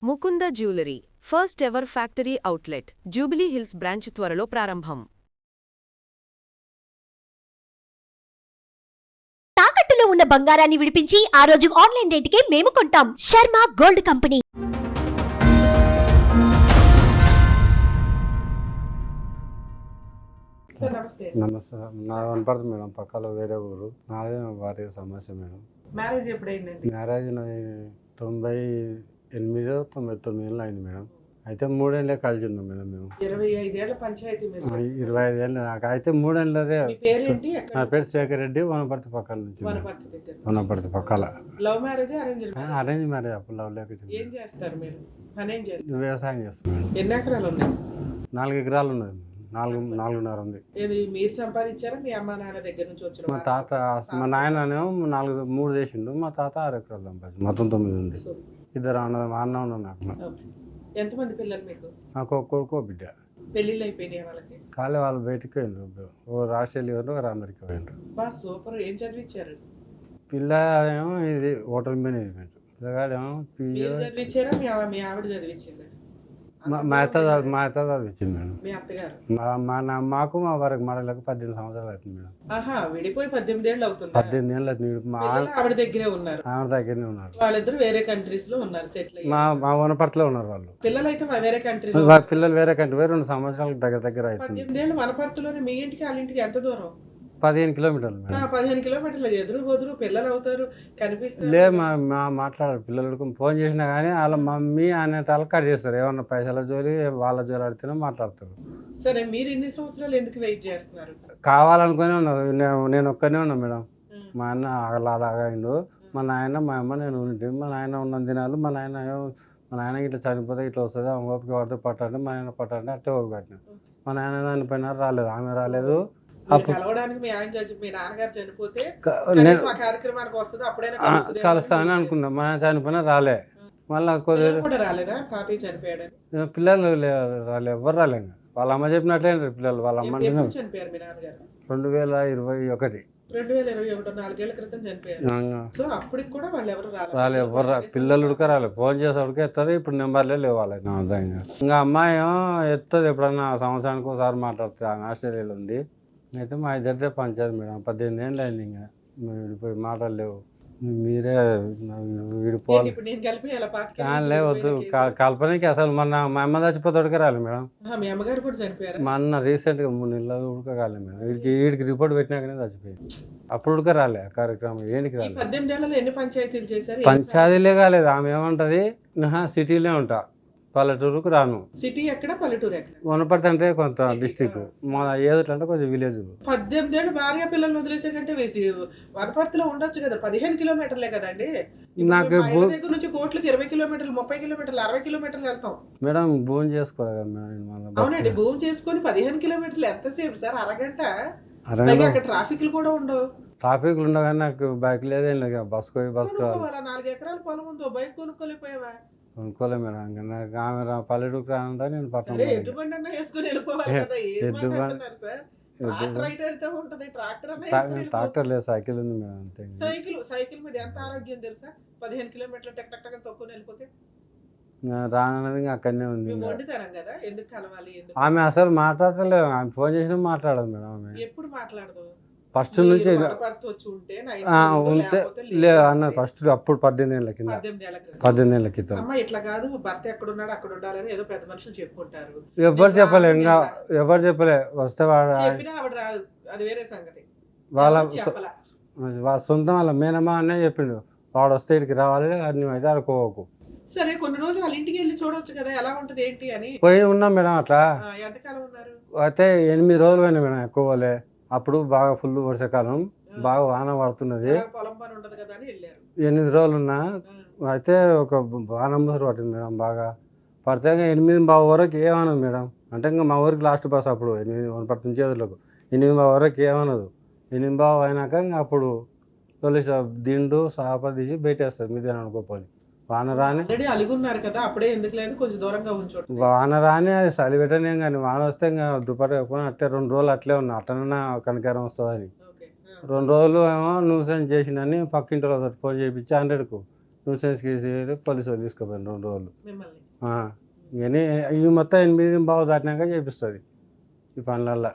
Mukunda jewellery first ever factory outlet jubilee hills branch త్వరలో ప్రారంభం. తాకట్టులో ఉన్న బంగారాన్ని విడిపించి ఆ రోజు ఆన్లైన్ రేటుకే మేము కొంటాం. Sharma gold company. నమస్తే. నా వనపడుతుంది మేడం, పక్కలో వేరే ఊరు. నాదే భార్య సమస్య మేడం. మ్యారేజ్ ఎప్పుడైందండి? మ్యారేజ్ 98 99 అయింది మేడం. అయితే 3 ఏళ్ళే కలిసి ఉన్నాం మేడం మేము. 25 ఏళ్ల పంచాయతీ మీద. 25 ఏళ్ళు నాకు అయితే 3 ఏళ్ళదే. మీ పేరేంటి? నా పేరు శేఖర్ రెడ్డి, వనపర్తి పక్కల నుంచి. వనపర్తి పక్కల. Love marriage arrange? Arrange marriage. అప్పుడు లవ్ లేక. ఏం చేస్తారు మీరు? పని ఏం చేస్తారు? వ్యవసాయం చేస్తాం మేడం. ఎన్ని ఎకరాలు ఉన్నాయి? 4 ఎకరాలు ఉన్నది. 4.5 ఉంది. ఇది మీరు సంపాదించారా మీ అమ్మ నాన్న దగ్గర నుంచి వచ్చిన? మా తాత, మా నాయననేమో 3 చేసిండు, మా తాత 6 ఎకరాలు సంపాదించి మొత్తం 9 ఉంది. ఇద్దరు అన్న ఉన్నారు నాకు. ఎంతమంది పిల్లలు మీకు? నాకు ఒక కొడుకు, ఒక బిడ్డ. పెళ్ళిళ్ళు అయిపోయినాయి వాళ్ళకి? కాలే, వాళ్ళు బయటికి పోయినారు. ఓ ఆస్ట్రేలియా పోయినారు, ఒక అమెరికా పోయినారు. బా సూపర్. ఏం చదివించారు? పిల్ల ఏమో ఇది హోటల్ మేనేజ్మెంట్, పిల్లగాడేమో మీరు చదివించారా మీ ఆవిడ చదివించిందా? మా అత్త చదివించింది మేడం. మీ అత్తగారు? మాకు మా వారికి మరలకు 18 సంవత్సరాలు అవుతుంది మేడం. ఆహా, విడిపోయి 18 ఏళ్ళు అవుతుంది. 18 ఏళ్ళు అవుతుంది. మా ఆవిడ దగ్గరే ఉన్నారు? ఆవిడ దగ్గరనే ఉన్నారు. వాళ్ళిద్దరు వేరే కంట్రీస్ లో ఉన్నారు, సెటిల్ అయ్యి. మా వనపర్తిలో ఉన్నారు వాళ్ళు. పిల్లలు అయితే వేరే కంట్రీ. పిల్లలు వేరే కంట్రీ పోయి 2 సంవత్సరాలకు దగ్గర అవుతుంది. 18 ఏళ్ళు వనపర్తిలోనే. మీ ఇంటికి వాళ్ళ ఇంటికి ఎంత దూరం? 15 కిలోమీటర్లు మేడం. 15 కిలోమీటర్లు. ఎదురు బదురు పిల్లలు అవుతారు, కనిపిస్తారు. లే, మాట్లాడారు పిల్లలకు. ఫోన్ చేసినా కానీ వాళ్ళ మమ్మీ అనేటాళ్ళు కట్ చేస్తారు. ఏమన్నా పైసల జోలి వాళ్ళ జోలి ఆడితేనే మాట్లాడతారు. సరే, మీరు ఇన్ని సంవత్సరాలు ఎందుకు వెయిట్ చేస్తున్నారు? కావాలనుకునే ఉన్నారు. నేను ఒక్కనే ఉన్నా మేడం. మా అన్న అలాగైండు. మా నాయన, మా అమ్మ, నేను ఉంటే మా నాయన ఉన్న దినాలు మా నాయన ఇట్లా చనిపోతే ఇట్లా వస్తుంది, ఆమె ఓపిక పడితే పట్టండి, మా నాయన పట్టండి, అట్టే ఓపిక పట్టిన. మా నాయన దానిపైన రాలేదు, ఆమె రాలేదు. కలవడానికి మీ నాన్నగారు చనిపోతే కార్యక్రమానికి వస్తుంది, అప్పుడైనా కలుస్తానని అనుకున్నా. మా నాయన చనిపోయినా రాలే. మళ్ళీ కూడా రాలేదా? తాతయ్య చనిపోయాడు. పిల్లలు రాలే, ఎవరు రాలే. వాళ్ళ అమ్మ చెప్పినట్లే పిల్లలు. వాళ్ళ అమ్మ చనిపోయారు మీ నాన్నగారు? 2021. 2021, 4 ఏళ్ల క్రితం చనిపోయారు. సో అప్పటికి కూడా వాళ్ళు ఎవరు రాలే, ఎవరు పిల్లలు ఉడక రాలే. ఫోన్ చేసి ఉడికి ఎత్తారు. ఇప్పుడు నెంబర్లే లేవు వాళ్ళకి. నా అర్థంగా ఇంకా అమ్మాయి ఏమో ఎత్తది, ఎప్పుడన్నా సంవత్సరానికి ఒకసారి మాట్లాడుతుంది. ఆమె ఆస్ట్రేలియాలో ఉంది. అయితే మా ఇద్దరిదే పంచాయతీ మేడం. 18 ఏళ్ళు అయింది. ఇంకా విడిపోయి మాటలు లేవు. మీరే విడిపోవాలి. వద్దు, కల్పనకి అసలు మొన్న మా అమ్మ చచ్చిపోతే ఉడక రాలే మేడం. మీ అమ్మగారు కూడా చనిపోయారు? మా అన్న రీసెంట్గా 3 నెలలు ఉడక కాలే మేడం. వీడికి రిపోర్ట్ పెట్టినాకనే చచ్చిపోయింది. అప్పుడు ఉడక రాలే కార్యక్రమం. ఏంటికి రాలే. 18 ఏళ్లలో ఎన్ని పంచాయతీలు చేశారు? పంచాయతీలే కాలేదు. ఆమె ఏమంటది, సిటీలో ఉంటా, పల్లెటూరుకు రాను. సిటీ ఎక్కడ, పల్లెటూరు ఎక్కడ? వనపర్తి అంటే కొంత డిస్టిక్, మా ఏదోటి అంటే కొంచెం విలేజ్. 18 ఏళ్ళు భార్య పిల్లల్ని వదిలేసే కంటే వేసి వనపర్తిలో ఉండొచ్చు కదా. 15 కిలోమీటర్లే కదండి. నాకు దగ్గర నుంచి కోట్లకి 20 కిలోమీటర్లు, 30 కిలోమీటర్లు, 60 కిలోమీటర్లు వెళ్తాం మేడం. భూమి చేసుకోవాలి మేడం. అవునండి, భూమి చేసుకొని 15 కిలోమీటర్లు ఎంతసేపు సార్? అరగంట. అక్కడ ట్రాఫిక్లు కూడా ఉండవు. ట్రాఫిక్లు ఉండవు కానీ నాకు బైక్ లేదేం లేదు. బస్కు 4 ఎకరాల పొలం ఉందో బైక్ కొనుక్కోలేకపోయావా? కొనుక్కోలే మేడం. ఆమె పల్లెటూరుకు రానంటే నేను పట్టణం ట్రాక్టర్ లేదు, సైకిల్ ఉంది మేడం. అంతే. సైకిల్ మీద ఎంత ఆరోగ్యం తెలుసా? 15 కిలోమీటర్లు టక్ టక్ టక్ తొక్కుని వెళ్ళిపోతే రానది అక్కడనే ఉంది. కదా, ఎందుకు కలవాలి? ఆమె అసలు మాట్లాడతలేదు. ఆమె ఫోన్ చేసినా మాట్లాడదు మేడం. ఆమె ఎప్పుడు మాట్లాడదు? ఫస్ట్ నుంచి ఉంటే లేదు అన్నది. ఫస్ట్ అప్పుడు 18 ఏళ్ళ కింద. 18 ఏళ్ళ క్రితం. ఇట్లా కాదు, భర్త ఎక్కడున్నాడు అక్కడ ఉండాలని ఏదో పెద్ద మనుషులు చెప్పుకుంటారు. ఎవరు చెప్పలే, ఇంకా ఎవరు చెప్పలే. వస్తే అది వేరే సంగతి. వాళ్ళ సొంతం వాళ్ళ మేనమా అనే చెప్పిండు, వాడు వస్తే ఇక్కడికి రావాలి, నువ్వు అయితే అనుకోకు. సరే, కొన్ని రోజులు వాళ్ళ ఇంటికి వెళ్ళి చూడవచ్చు కదా, ఎలా ఉంటది ఏంటి అని. పోయి ఉన్నాం మేడం. అట్లా ఎంతకాలం ఉన్నారు? అయితే 8 రోజులు పోయినా మేడం. ఎక్కువలే. అప్పుడు బాగా ఫుల్ వర్షాకాలం, బాగా వాన పడుతున్నది. 8 రోజులు ఉన్నా. అయితే ఒక వాన ముసరు పట్టింది మేడం. బాగా పడితే 8:15 వరకు ఏమన్నది మేడం. అంటే ఇంకా మా ఊరికి లాస్ట్ బస్ అప్పుడు 8 నుంచి ఎదురులకు 8:15 వరకు ఏమన్నదు. 8:15 అయినాక ఇంకా అప్పుడు పోలీసు దిండు సాప తీసి బయటేస్తారు. మీద అనుకోపోయి వాన రాని వాన రాని అది చలి పెట్టనేం కానీ వాన వస్తే ఇంకా దుప్పటి కప్పుకొని అట్టే 2 రోజులు అట్లే ఉన్నా. అట్టనన్నా కనకారం వస్తుందని 2 రోజులు ఏమో న్యూసెన్స్ చేసిందని పక్కింటి ఫోన్ చేయించి 100కు న్యూసెన్స్ కేసు పోలీసు వాళ్ళు తీసుకుపోయాను 2 రోజులు. మిమ్మల్ని ఇవన్నీ ఇవి మొత్తం 8 బావు దాటినాక చేపిస్తుంది ఈ పనులల్లో.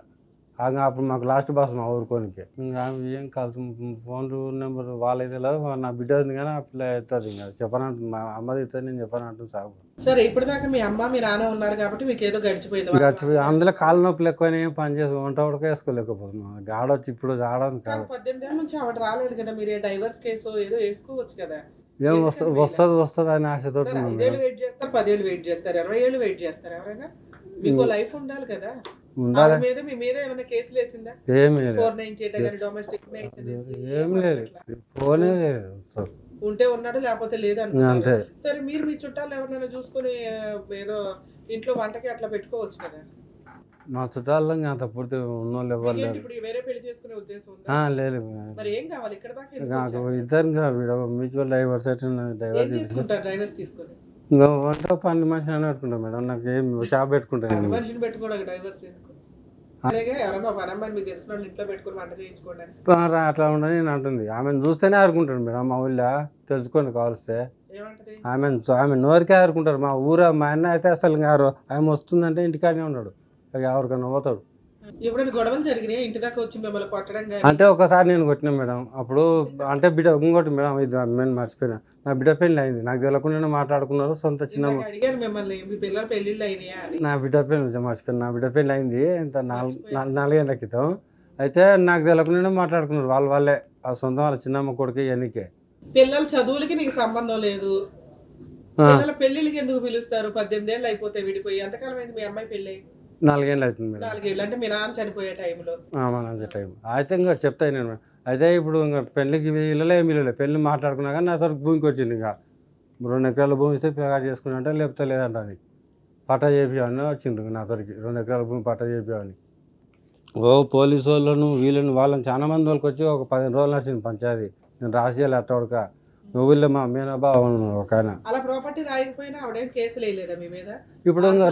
అప్పుడు మాకు లాస్ట్ బస్ మా ఊరుకోనికి ఇంకా ఏం కలిసి ఫోన్ నెంబర్ వాళ్ళైతే నా బిడ్డ ఉంది కానీ ఆ పిల్ల అవుతుంది ఇంకా చెప్పనంటు మా అమ్మది అవుతుంది నేను చెప్పనంటు సాగు. సరే ఇప్పటిదాకా మీ అమ్మ మీ నాన్న ఉన్నారు కాబట్టి మీకు ఏదో గడిచిపోయింది. గడిచిపోయి అందులో కాళ్ళ నొప్పులు ఎక్కువైనా పని చేసి వంట ఉడక వేసుకోలేకపోతున్నాం. ఆడొచ్చి ఇప్పుడు ఆడని కాదు. 18 ఏళ్ళ నుంచి ఆవిడ రాలేదు కదా, మీరు డైవర్స్ కేసు ఏదో వేసుకోవచ్చు కదా. ఏం వస్తుంది అని ఆశతో 5 ఏళ్ళు వెయిట్ చేస్తారు, 10 ఏళ్ళు వెయిట్ చేస్తారు, 20 ఏళ్ళు వెయిట్ చేస్తారు. ఎవరైనా మీకు లైఫ్ ఉండాలి కదా. ఉండాలి. మీ మీద ఏమైనా కేసులు వేసిందా? ఏమి లేదు. 498 కానీ డొమెస్టిక్ ఏం లేదు. ఫోనే లేదు. ఉంటే ఉన్నాడు లేకపోతే లేదు అంతే. అనుకుంటారు. సరే మీరు మీ చుట్టాలు ఎవరినైనా చూసుకుని ఏదో ఇంట్లో వంటకి అట్లా పెట్టుకోవచ్చు కదా. మా చుట్టాల్లో అంత పూర్తి ఉన్నోళ్ళు ఎవరు లేరు. ఇప్పుడు వేరే పెళ్లి చేసుకునే ఉద్దేశం ఉందా? లేదు. మరి ఏం కావాలి ఇక్కడ దాకా ఎందుకు నాకు వచ్చారు? ఇద్దరు మ్యూచువల్ డైవర్స్ ఏం డైవర్స్ చేసుకుంటారు డ్రైవర్స్ తీసుకొని? ఇంకా వంట పని మనిషిని అని పెట్టుకుంటాం మేడం. నాకు ఏం షాప్ పెట్టుకుంటాను. మనిషిని పెట్టుకోవడానికి డ్రైవర్స్ ఎందుకు? అలాగే ఎవరైనా ఒక అమ్మాయిని మీకు తెలిసిన వాళ్ళు ఇంట్లో పెట్టుకుని వంట చేయించుకోండి. అట్లా ఉండని నేను అంటుంది. ఆమెను చూస్తేనే ఆడుకుంటాడు మేడం. మా ఊళ్ళో తెలుసుకోండి కావలిస్తే. ఏమంటది? ఆమె నోరికే ఆడుకుంటారు. మా మా అన్న అయితే అసలు గారు ఆమె వస్తుందంటే ఇంటికాడనే ఉన్నాడు. ఎవరికైనా పోతాడు. ఎప్పుడైనా గొడవలు జరిగినాయి ఇంటి దాకా వచ్చి మిమ్మల్ని కొట్టడం కానీ? అంటే ఒకసారి నేను కొట్టినా మేడం. అప్పుడు అంటే బిడ్డ ఇంకోటి మేడం, ఇది నేను మర్చిపోయినా. నా బిడ్డ పెళ్ళి అయింది. నాకు తెలియకుండా మాట్లాడుకున్నారు. సొంత చిన్న అడిగాను మిమ్మల్ని, మీ పిల్లల పెళ్లిళ్ళు అయినాయా అని. నా బిడ్డ పెళ్ళి మర్చిపోయినా. నా బిడ్డ పెళ్ళి అయింది ఇంత 4 ఏళ్ళ క్రితం. అయితే నాకు తెలియకుండా మాట్లాడుకున్నారు వాళ్ళే. ఆ సొంతం వాళ్ళ చిన్నమ్మ కొడుకు ఎన్నికే. పిల్లల చదువులకి నీకు సంబంధం లేదు, పిల్లల పెళ్లిళ్ళకి ఎందుకు పిలుస్తారు? 18 ఏళ్ళు అయిపోతే విడిపోయి. ఎంతకాలం అయింది మీ అమ్మాయి పెళ్ళి? 4 ఏళ్ళు అవుతుంది మేడం. 4 ఏళ్ళు అంటే మీ నాన్న చనిపోయే టైంలో. అదే టైం అయితే ఇంకా చెప్తాను నేను. అయితే ఇప్పుడు ఇంకా పెళ్ళికి వీళ్ళలే పెళ్ళి మాట్లాడుకున్నా కానీ నా తరకు భూమికి వచ్చింది. ఇంకా 2 ఎకరాల భూమి ఇస్తే పేగాడు చేసుకున్నా అంటే లేకపోతే లేదంట అని పట్టా చేపియాలని వచ్చింది నా తరకు. 2 ఎకరాల భూమి పట్టా చేపియాలని పోలీసు వాళ్ళను వాళ్ళని చాలా మంది వాళ్ళకి వచ్చి ఒక 15 రోజులు నడిచింది పంచాయతీ. నేను రాసేయాలి అట్టవడక ఊళ్ళో మా మీనాబా ఒక ఆయన. అలా ప్రాపర్టీ రాయకపోయినా ఆవిడేం కేసులు వేయలేదా మీ మీద? ఇప్పుడు ఇంకా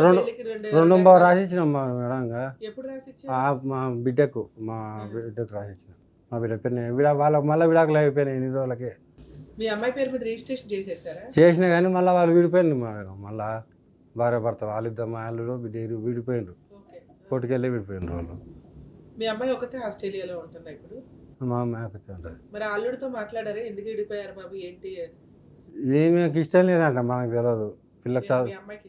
2 బాగా రాసిచ్చినాం మేడం. ఇంకా ఎప్పుడు రాసిచ్చా? మా బిడ్డకు రాసిచ్చిన. మా బిడ్డ పేరు మళ్ళీ విడాకులు అయిపోయినాయి 8 రోజులకి. మీ అమ్మాయి పేరు మీద రిజిస్ట్రేషన్ చేసేసారా? చేసినా కానీ మళ్ళీ వాళ్ళు విడిపోయింది మేడం. మళ్ళీ భార్య భర్త వాళ్ళిద్దరు మా అల్లుడు విడిపోయిండ్రు. కోర్టుకెళ్ళి విడిపోయినారు వాళ్ళు. మీ అమ్మాయి ఒకతే ఆస్ట్రేలియాలో ఉంటుందా ఇప్పుడు? మా అమ్మాయి ఒకతే ఉంటుంది. మరి అల్లుడితో మాట్లాడారే ఎందుకు విడిపోయారు బాబు ఏంటి? ఈమెకి ఇష్టం లేదంట, మనకు తెలియదు. పిల్లకి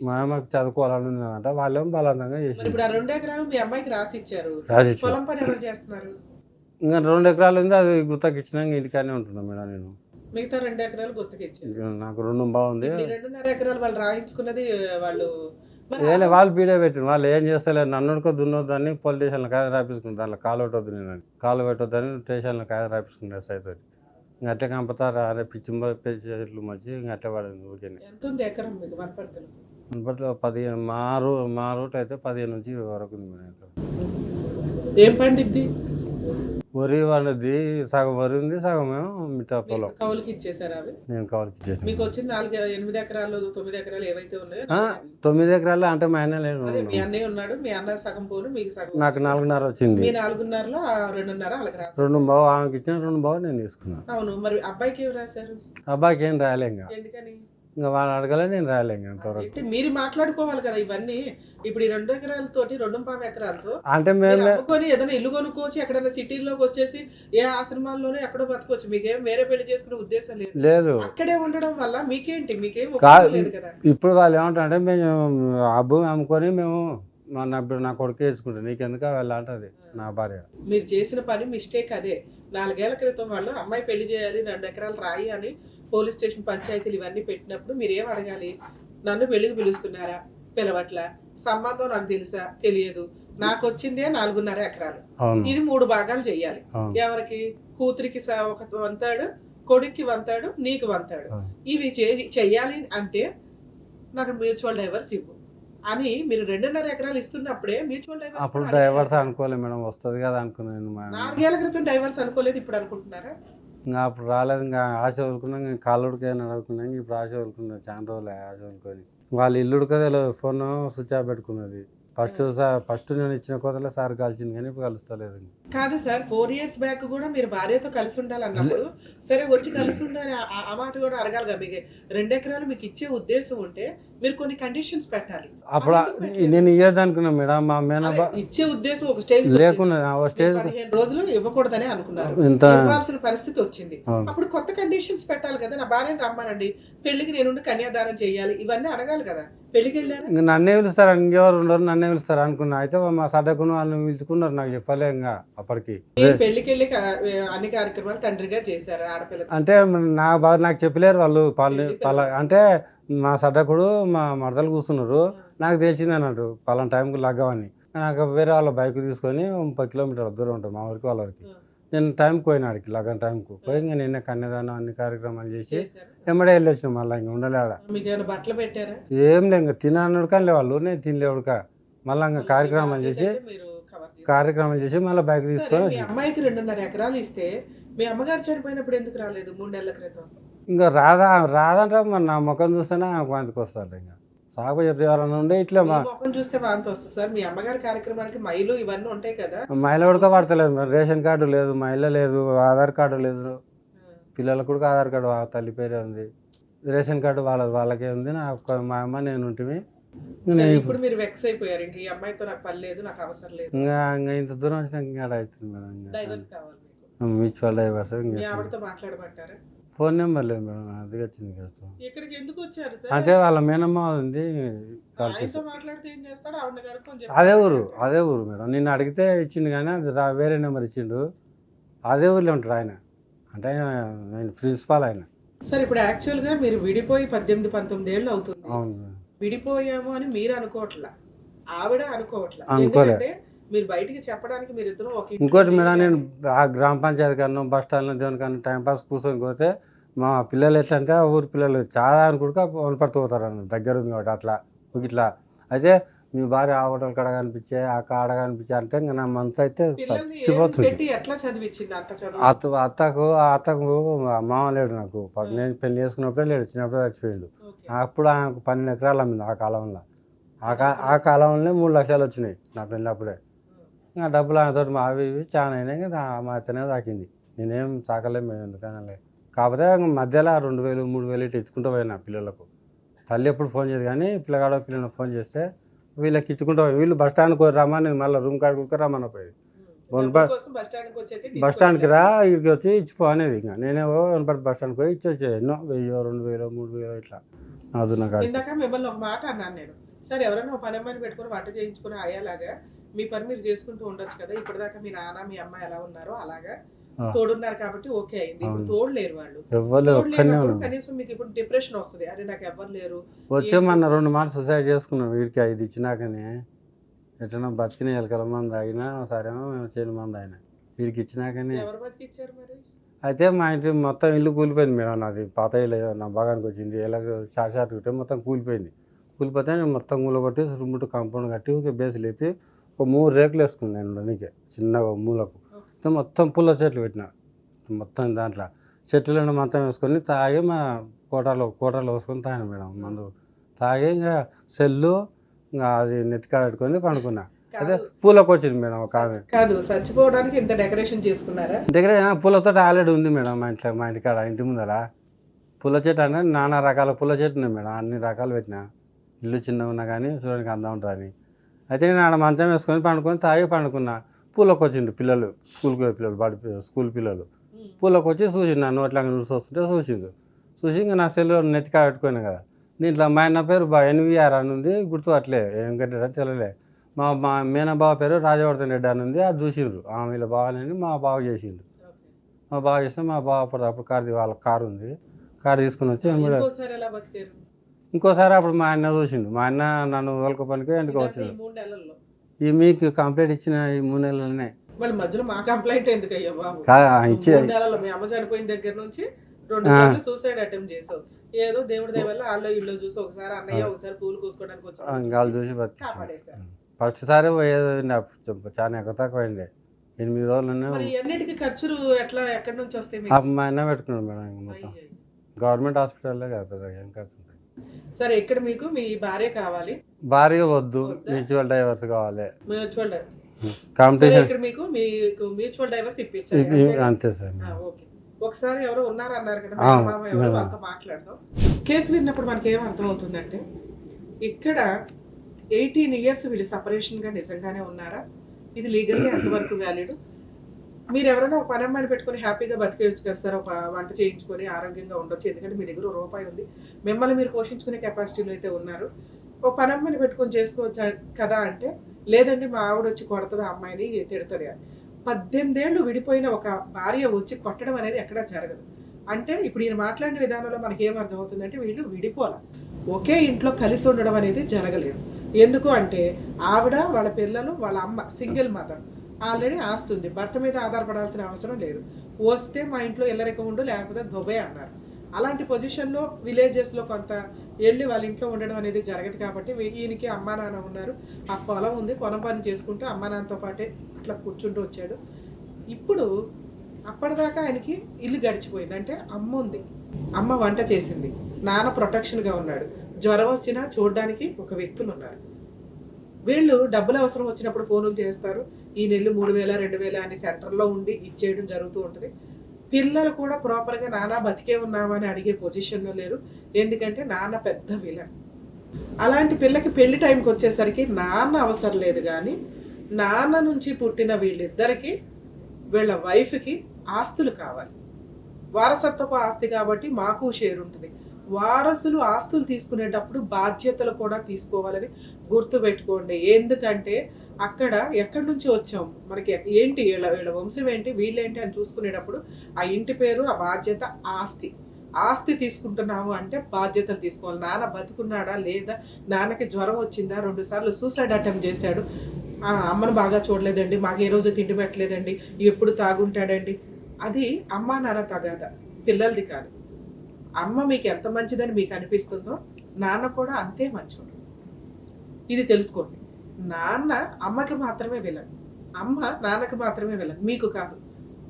మా అమ్మకి చదువుకోవాలని ఉందంట. వాళ్ళేమో బలవంతంగా చేసి ఇప్పుడు 2 ఎకరాలు మీ అమ్మాయికి రాసిచ్చారు. పొలం పని ఎవరు చేస్తున్నారు? ఇంకా 2 ఎకరాలు ఉంది, అది గుత్తకి ఇచ్చినాక ఇంటికానే ఉంటున్నాం మేడం. నేను మిగతా 2 ఎకరాలు గుత్తకి ఇచ్చారు. నాకు 2 బాగుంది. 2.5 ఎకరాలు వాళ్ళు రాయించుకున్నది వాళ్ళు వాళ్ళు పీడే పెట్టిన వాళ్ళు ఏం చేస్తలేరు. నన్నుకో దున్నొద్దని పోలీస్ స్టేషన్లో కాయలు రాపించుకుంటాను. దాంట్లో కాలు పెట్టొద్దు, నేను కాలు పెట్టొద్దని స్టేషన్లో కాయలు రాపించుకుంటాను సైతం. ఇంకా అట్టే కంపతారు. అరే పిచ్చి మధ్య ఇంకా అట్టే పడింది. ఓకే. ఎంత ఉంది ఎకరం మీకు వనపర్తిలో? వనపర్తిలో 15 మా రూట్ అయితే 15 నుంచి 20 వరకు ఉంది మేడం. ఏం పండిద్ది? వరి వాళ్ళది సగం వరి ఉంది, సగం ఏమో మిగతా పొలం. కౌలుకి ఇచ్చేసారు అవి? నేను కౌలుకి ఇచ్చేసాను. మీకు వచ్చింది 8 ఎకరాలు 9 ఎకరాలు ఏవైతే ఉన్నాయో? 9 ఎకరాలు అంటే మా అన్న లేడు. మీ అన్నయ్య ఉన్నాడు, మీ అన్న సగం పోను మీకు సగం. నాకు 4.5 వచ్చింది. మీ 4.5లో 2.5 అలాగే రాశారు. 2 బావు ఆమెకి ఇచ్చిన 2 బావు నేను తీసుకున్నాను. అవును. మరి అబ్బాయికి ఏం రాశారు? అబ్బాయికి ఏం రాయలే. ఇంకా ఎందుకని? ఇంకా వాళ్ళు అడగలే, నేను రాయలే. ఇంతవరకు మీరు మాట్లాడుకోవాలి కదా ఇవన్నీ. ఇప్పుడు ఈ 2 ఎకరాలతోటి 2.5 ఎకరాలతో అంటే మేము ఏదైనా ఇల్లు కొనుక్కోవచ్చు, ఎక్కడైనా సిటీలోకి వచ్చేసి ఏ ఆశ్రమాల్లోనే ఎక్కడో బతకొచ్చు. మీకేం వేరే పెళ్లి చేసుకునే ఉద్దేశం లేదు. అక్కడే ఉండడం వల్ల మీకేంటి? మీకేం లేదు కదా. ఇప్పుడు వాళ్ళు ఏమంటారంటే మేము ఆ భూమి అమ్ముకొని మేము నా కొడుకు వేసుకుంటాం, నీకెందుకు వెళ్ళంటది నా భార్య. మీరు చేసిన పని మిస్టేక్ అదే. 4 ఏళ్ల క్రితం వాళ్ళు అమ్మాయి పెళ్లి చేయాలి 2 ఎకరాలు రాయి అని పోలీస్ స్టేషన్ పంచాయతీలు ఇవన్నీ పెట్టినప్పుడు మీరు ఏం అడగాలి? నన్ను పెళ్లికి పిలుస్తున్నారా? పిలవట్లా. సంబంధం నాకు తెలుసా? తెలియదు. నాకు వచ్చిందే 4.5 ఎకరాలు. ఇది 3 భాగాలు చెయ్యాలి. ఎవరికి? కూతురికి ఒక వంతాడు, కొడుక్కి వంతాడు, నీకు వంతాడు. ఇవి చెయ్యాలి అంటే నాకు మ్యూచువల్ డైవర్స్ ఇవ్వు అని మీరు 2.5 ఎకరాలు ఇస్తున్నప్పుడే మ్యూచువల్ డైవర్స్. అప్పుడు డైవర్స్ అనుకోలేదు మేడం, వస్తుంది కదా అనుకున్నాను. 4 ఏళ్ల క్రితం డైవర్స్ అనుకోలేదు, ఇప్పుడు అనుకుంటున్నారా? ఇంకా అప్పుడు రాలేదు. ఇంకా ఆశ వదులుకున్నాం. ఇంకా కాళ్ళుడికి ఏమైనా అడుగుకున్నాం. ఇప్పుడు ఆశ వదులుకున్నాం. చాలా రోజులు ఆశ వదులుకొని వాళ్ళ ఇల్లుడు కదా ఫోన్ స్విచ్ ఆఫ్ పెట్టుకున్నది. ఫస్ట్ నేను ఇచ్చిన కోతలే సార్ కాల్చింది కానీ ఇప్పుడు కలుస్తలేదు. కాదు సార్, 4 years బ్యాక్ కూడా మీరు భార్యతో కలిసి ఉండాలన్నప్పుడు సరే వచ్చి కలిసి ఉండాలి, ఆ మాట కూడా అడగాలిగా. మీకు 2 ఎకరాలు మీకు ఇచ్చే ఉద్దేశం ఉంటే మీరు కొన్ని కండిషన్స్ పెట్టాలి. అప్పుడు నేను ఇయ్యేది అనుకున్నా మేడం. మా మేనబా ఇచ్చే ఉద్దేశం ఒక స్టేజ్ లేకుండా స్టేజ్ 15 రోజులు ఇవ్వకూడదని అనుకున్నారు, ఇంత ఇవ్వాల్సిన పరిస్థితి వచ్చింది. అప్పుడు కొత్త కండిషన్స్ పెట్టాలి కదా. నా భార్యను రమ్మనండి, పెళ్లికి నేను కన్యాదానం చేయాలి, ఇవన్నీ అడగాలి కదా. పెళ్లికి వెళ్ళారు, నన్నే పిలుస్తారు, ఇంకెవరు ఉండరు, నన్నే పిలుస్తారు అనుకున్నా. అయితే మా సడ్డకును వాళ్ళని పిలుచుకున్నారు, నాకు చెప్పలే ఇంకా అప్పటికి. పెళ్లికి వెళ్ళి అన్ని కార్యక్రమాలు తండ్రిగా చేశారు ఆడపిల్ల అంటే నాకు చెప్పలేరు వాళ్ళు. అంటే మా సడ్డకుడు మా మడతలు కూర్చున్నారు, నాకు తెలిసింది అన్నట్టు పలానా టైంకి లగ్గమని. నాకు వేరే వాళ్ళ బైక్ తీసుకొని 30 కిలోమీటర్ల దూరం ఉంటుంది మా ఊరికి వాళ్ళకి. నేను టైంకి పోయినా ఆడికి, లగ్గం టైంకు పోయి ఇంకా నిన్న కన్యాదానం అన్ని కార్యక్రమాలు చేసి ఎమ్మడే వెళ్ళి వచ్చిన. మళ్ళీ ఇంకా ఉండలే ఆడ. మీకు బట్టలు పెట్టారా? ఏం లేదు, ఇంకా తినన్నాడు కానీ వాళ్ళు, నేను తినలేవుడుక. మళ్ళీ ఇంకా కార్యక్రమాలు చేసి మళ్ళీ బైక్ తీసుకొని మీ అమ్మాయికి 2.5 ఎకరాలు ఇస్తే మీ అమ్మగారు చనిపోయినప్పుడు ఎందుకు రాలేదు 3 నెలల క్రితం? ఇంకా రాదంటే మరి నా ముఖం చూస్తేనే వాంతికి వస్తాడు. ఇంకా సాగు చెప్పి ఎవరన్నా ఉండే ఇట్లా ముఖం చూస్తే వాంతి వస్తుంది సార్. మీ అమ్మగారి కార్యక్రమానికి మైలు ఇవన్నీ ఉంటాయి కదా. మహిళ ఉడకబడతలేదు మరి, రేషన్ కార్డు లేదు, మహిళ లేదు, ఆధార్ కార్డు లేదు, పిల్లలకు కూడా ఆధార్ కార్డు తల్లి పేరే ఉంది, రేషన్ కార్డు వాళ్ళకే ఉంది. మా అమ్మ నేను ఉంటుంది. ఇప్పుడు మీరు వెక్స్ అయిపోయారు, ఇంక ఈ అమ్మాయితో నాకు పని లేదు, నాకు అవసరం లేదు, ఇంకా ఇంత దూరం వచ్చినాక ఇంకా అవుతుంది మేడం. డైవర్స్ కావాలి మ్యూచువల్ డైవర్స్. మీ ఆవిడతో మాట్లాడమంటారా? ఫోన్ నెంబర్ లేదు మేడం, అది వచ్చింది కష్టం. ఇక్కడికి ఎందుకు వచ్చారు సార్? అంటే వాళ్ళ మేనమ్మ ఉంది, ఆయనతో మాట్లాడితే ఏం చేస్తాడు? ఆవిడ కనుక్కొని అదే ఊరు మేడం. నిన్ను అడిగితే ఇచ్చిండు కానీ అది వేరే నెంబర్ ఇచ్చిండు. అదే ఊర్లో ఉంటాడు ఆయన, అంటే ఆయన ప్రిన్సిపాల్ ఆయన. సార్ ఇప్పుడు యాక్చువల్ గా మీరు విడిపోయి 18-19 ఏళ్ళు అవుతుంది. అవును, విడిపోయాము అని మీరు అనుకోవట్లా, ఆవిడ అనుకోవట్లా. అనుకోలే. ఎందుకంటే మీరు బయటికి చెప్పడానికి మీరు ఇద్దరు ఒక ఇంకోటి మేడం, నేను ఆ గ్రామ పంచాయతీ కన్నా బస్ స్టాండ్లో దేనికన్నా టైంపాస్ కూర్చొని పోతే మా పిల్లలు ఎట్లా అంటే ఆ ఊరి పిల్లలు చాలా అనుకుంటా వనపడుతూ పోతారు అన్న, దగ్గర ఉంది కాబట్టి అట్లా ఇట్లా. అయితే మీ భార్య ఆ హోటల్ కాడ కనిపించే, ఆ కాడ కనిపించే అంటే ఇంకా నా మనసు అయితే చచ్చిపోతుంది. ఎట్లా చదివించింది అంత చదువు? అత్తకు మామ లేడు నాకు. నేను పెళ్లి చేసుకున్నప్పుడే లేడు, చిన్నప్పుడే చచ్చిపోయాడు. అప్పుడు ఆయనకు 12 ఎకరాలు అమ్మింది ఆ కాలంలో. ఆ కాలంలో 3 లక్షలు వచ్చినాయి నా పెళ్ళినప్పుడే. ఇంకా డబ్బులు ఆయనతో అవి ఇవి చాలా అయినాయి కదా. మా అత్తనే తాకింది, నేనేం తాకలేము మేము ఎందుకనలే. కాకపోతే మధ్యలో 2,000 3,000 ఇటు ఇచ్చుకుంటూ పోయినా పిల్లలకు. తల్లి ఎప్పుడు ఫోన్ చేయదు కానీ పిల్లగాడో పిల్లలకు ఫోన్ చేస్తే వీళ్ళకి ఇచ్చుకుంటూ పోయి, వీళ్ళు బస్ స్టాండ్కి రమ్మా, నేను మళ్ళీ రూమ్ కాడికి రమ్మని పోయేది. బస్ స్టాండ్కి రా, ఇక్కడికి వచ్చి ఇచ్చిపో అనేది. ఇంకా నేనే వనపర్తి బస్ స్టాండ్కి పోయి ఇచ్చి ఎన్నో 1000 2,000 3,000 ఇట్లా అదున్నా కాదు. ఇందాక మిమ్మల్ని ఒక మాట అన్నాను నేను, సరే ఎవరైనా ఒక పని అమ్మాయిని పెట్టుకుని వంట చేయించుకుని అయ్యేలాగా మీ పని మీరు చేసుకుంటూ ఉండొచ్చు కదా. ఇప్పటిదాకా మీ నాన్న మీ అమ్మ ఎలా ఉన్నారో అలాగా తోడున్నారు కాబట్టి ఓకే అయింది. ఇప్పుడు తోడులేరు వాళ్ళు, కనీసం మీకు ఇప్పుడు డిప్రెషన్ వస్తుంది, అరే నాకు ఎవరు లేరు. వచ్చేమన్నా 2 మాటలు సూసైడ్ చేసుకున్నాం వీడికి 5 ఇచ్చినాకనే. ఎట్లా బతికిన ఎలకల మంది అయినా సరేమో చేను మంది అయినా వీడికి ఇచ్చినాకనే. ఎవరు బతికిచ్చారు మరి? అయితే మా ఇంటి మొత్తం ఇల్లు కూలిపోయింది మేడం. నాది పాత ఇల్లు నా భాగానికి వచ్చింది. ఎలా షార్ట్ ఉంటే మొత్తం కూలిపోయింది. కూలిపోతే నేను మొత్తం కూలగొట్టి చుట్టుముట్టు కాంపౌండ్ కట్టి ఒక బేస్ లేపి ఒక 3 రేకులు వేసుకున్నాను నేను నీకే చిన్నగా మూలకు. మొత్తం పుల్ల చెట్లు పెట్టిన మొత్తం దాంట్లో చెట్లను మొత్తం వేసుకొని తాగి మా కోటర్లో వేసుకొని తాగాను మేడం మందు. తాగి ఇంకా సెల్లు ఇంకా అది నెత్తికాడ పెట్టుకొని పండుకున్నా. అదే పూలకు వచ్చింది మేడం ఒక ఆమె. కాదు చచ్చిపోవడానికి ఇంత డెకరేషన్ చేసుకున్నారా? దగ్గర పూలతో ఆల్రెడీ ఉంది మేడం మా ఇంటికాడ, ఇంటి ముందర పూల చెట్టు అంటే నానా రకాల పూల చెట్టు ఉన్నాయి మేడం. అన్ని రకాలు పెట్టినా, ఇల్లు చిన్నగా ఉన్నా కానీ చూడడానికి అందం ఉంటుందని. అయితే నేను ఆడ మంచం వేసుకొని పండుకొని తాగి పండుకున్నా. పూలకు వచ్చిండు పిల్లలు, స్కూల్కి పోయే పిల్లలు, స్కూల్ పిల్లలు పూలకు వచ్చి చూసిండు. నన్ను అట్లా చూసి వస్తుంటే చూసి ఇంకా నా సెల్ నెత్తికాడ పెట్టుకున్నాను కదా. దీంట్లో మా ఆయన పేరు NVR అని ఉంది, గుర్తు అట్లే ఏం కట్టాడని తెలియలే. మా మేనబావ పేరు రాజవర్ధన్ రెడ్డి అని ఉంది, అది చూసిండ్రు. వీళ్ళ బావని మా బావ చేసిండు. మా బావ చేస్తే మా బావ అప్పుడు వాళ్ళ కారు ఉంది, కారు తీసుకుని వచ్చి ఇంకోసారి అప్పుడు మా అన్న చూసిండు. మా అన్న నన్ను వాళ్ళ పనికి ఇంటికి వచ్చిండు. ఈ మీకు కంప్లైంట్ ఇచ్చిన ఈ 3 నెలలనే మధ్యలో మా కంప్లైంట్ ఎందుకు అయ్యా బాబు? ఇచ్చే మీ అమ్మ చనిపోయిన దగ్గర నుంచి 2 సార్లు సూసైడ్ అటెంప్ట్ చేసావు. ఏదో దేవుడి దయ వల్ల వాళ్ళు ఇల్లు చూసి ఒకసారి అన్నయ్య ఒకసారి పూలు కోసుకోవడానికి వచ్చి చూసి కాపాడేశారు. ఫస్ట్ సారి పోయేది చాలా ఎక్కువ తక్కువ అయింది. 8 రోజులు అన్నిటికీ ఖర్చులు ఎట్లా ఎక్కడి నుంచి వస్తాయి? మా అన్న పెట్టుకున్నాడు మేడం. మొత్తం గవర్నమెంట్ హాస్పిటల్లో కదా పెద్దగా ఏం ఖర్చు ఉంటాయి. సరే ఇక్కడ మీకు మీ భార్య కావాలి, భార్య వద్దు, మ్యూచువల్ డైవర్స్ కావాలి. Mutual divorce. సరే కాంపిటీషన్ ఇక్కడ మీకు మ్యూచువల్ డైవర్స్ ఇప్పించారు. అంతే సార్. ఓకే. ఒకసారి ఎవరో ఉన్నారన్నారు కదా, ఆ, మామ ఎవరో, వాళ్ళతో మాట్లాడదాం. కేసు విన్నప్పుడు మనకి ఏం అర్థం అవుతుందంటే ఇక్కడ 18 years వీళ్ళు సపరేషన్ గా నిజంగానే ఉన్నారా, ఇది లీగల్గా ఎంతవరకు వ్యాలిడ్? మీరు ఎవరైనా ఒక పని అమ్మాయిని పెట్టుకుని హ్యాపీగా బతికేయచ్చు కదా సార్, ఒక వంట చేయించుకొని ఆరోగ్యంగా ఉండొచ్చు, ఎందుకంటే మీ దగ్గర రూపాయి ఉంది, మిమ్మల్ని మీరు పోషించుకునే కెపాసిటీలో అయితే ఉన్నారు. ఒక పని అమ్మాయిని పెట్టుకొని చేసుకోవచ్చు కదా అంటే, లేదండి మా ఆవిడ వచ్చి కొడుతుంది ఆ అమ్మాయిని, తిడుతుంది అని. 18 ఏళ్ళు విడిపోయిన ఒక భార్య వచ్చి కొట్టడం అనేది ఎక్కడా జరగదు. అంటే ఇప్పుడు ఈయన మాట్లాడిన విధానంలో మనకి ఏం అర్థమవుతుందంటే వీళ్ళు విడిపోల, ఒకే ఇంట్లో కలిసి ఉండడం అనేది జరగలేదు. ఎందుకు అంటే ఆవిడ, వాళ్ళ పిల్లలు, వాళ్ళ అమ్మ సింగిల్ మదర్, ఆల్రెడీ ఆస్తుంది, భర్త మీద ఆధారపడాల్సిన అవసరం లేదు. వస్తే మా ఇంట్లో ఎల్లరిక ఉండు, లేకపోతే దుబాయ్ అన్నారు. అలాంటి పొజిషన్లో విలేజెస్లో కొంత వెళ్ళి వాళ్ళ ఇంట్లో ఉండడం అనేది జరగదు. కాబట్టి ఈయనకి అమ్మా నాన్న ఉన్నారు, ఆ పొలం ఉంది, పొలం పని చేసుకుంటూ అమ్మా నాన్నతో పాటే అట్లా కూర్చుంటూ వచ్చాడు. ఇప్పుడు అప్పటిదాకా ఆయనకి ఇల్లు గడిచిపోయింది, అంటే అమ్మ ఉంది, అమ్మ వంట చేసింది, నాన్న ప్రొటెక్షన్గా ఉన్నాడు, జ్వరం వచ్చినా చూడడానికి ఒక వ్యక్తులు ఉన్నారు. వీళ్ళు డబ్బులు అవసరం వచ్చినప్పుడు ఫోన్లు చేస్తారు, ఈ నెల్లు 3000 2000 అని సెంటర్లో ఉండి ఇచ్చేయడం జరుగుతూ ఉంటుంది. పిల్లలు కూడా ప్రాపర్గా నాన్న బతికే ఉన్నామని అడిగే పొజిషన్లో లేరు, ఎందుకంటే నాన్న పెద్ద విలన్. అలాంటి పిల్లకి పెళ్లి టైంకి వచ్చేసరికి నాన్న అవసరం లేదు, కానీ నాన్న నుంచి పుట్టిన వీళ్ళిద్దరికి, వీళ్ళ వైఫ్కి ఆస్తులు కావాలి. వారసత్వపు ఆస్తి కాబట్టి మాకు షేర్ ఉంటుంది. వారసులు ఆస్తులు తీసుకునేటప్పుడు బాధ్యతలు కూడా తీసుకోవాలని గుర్తుపెట్టుకోండి. ఎందుకంటే అక్కడ ఎక్కడి నుంచి వచ్చాం, మనకి ఏంటి, వీళ్ళ వంశం ఏంటి, వీళ్ళేంటి అని చూసుకునేటప్పుడు ఆ ఇంటి పేరు, ఆ బాధ్యత, ఆస్తి తీసుకుంటున్నాము అంటే బాధ్యతలు తీసుకోవాలి. నాన్న బతుకున్నాడా లేదా, నాన్నకి జ్వరం వచ్చిందా, 2 సార్లు సూసైడ్ అటెంప్ట్ చేశాడు, అమ్మను బాగా చూడలేదండి, మాకు ఏ రోజు తిండి పెట్టలేదండి, ఎప్పుడు తాగుంటాడండి, అది అమ్మా నాన్న తగాద, పిల్లలది కాదు. అమ్మ మీకు ఎంత మంచిదని మీకు అనిపిస్తుందో నాన్న కూడా అంతే మంచోడు, ఇది తెలుసుకోండి. నాన్న అమ్మకి మాత్రమే విలన్, అమ్మ నాన్నకి మాత్రమే విలన్, మీకు కాదు.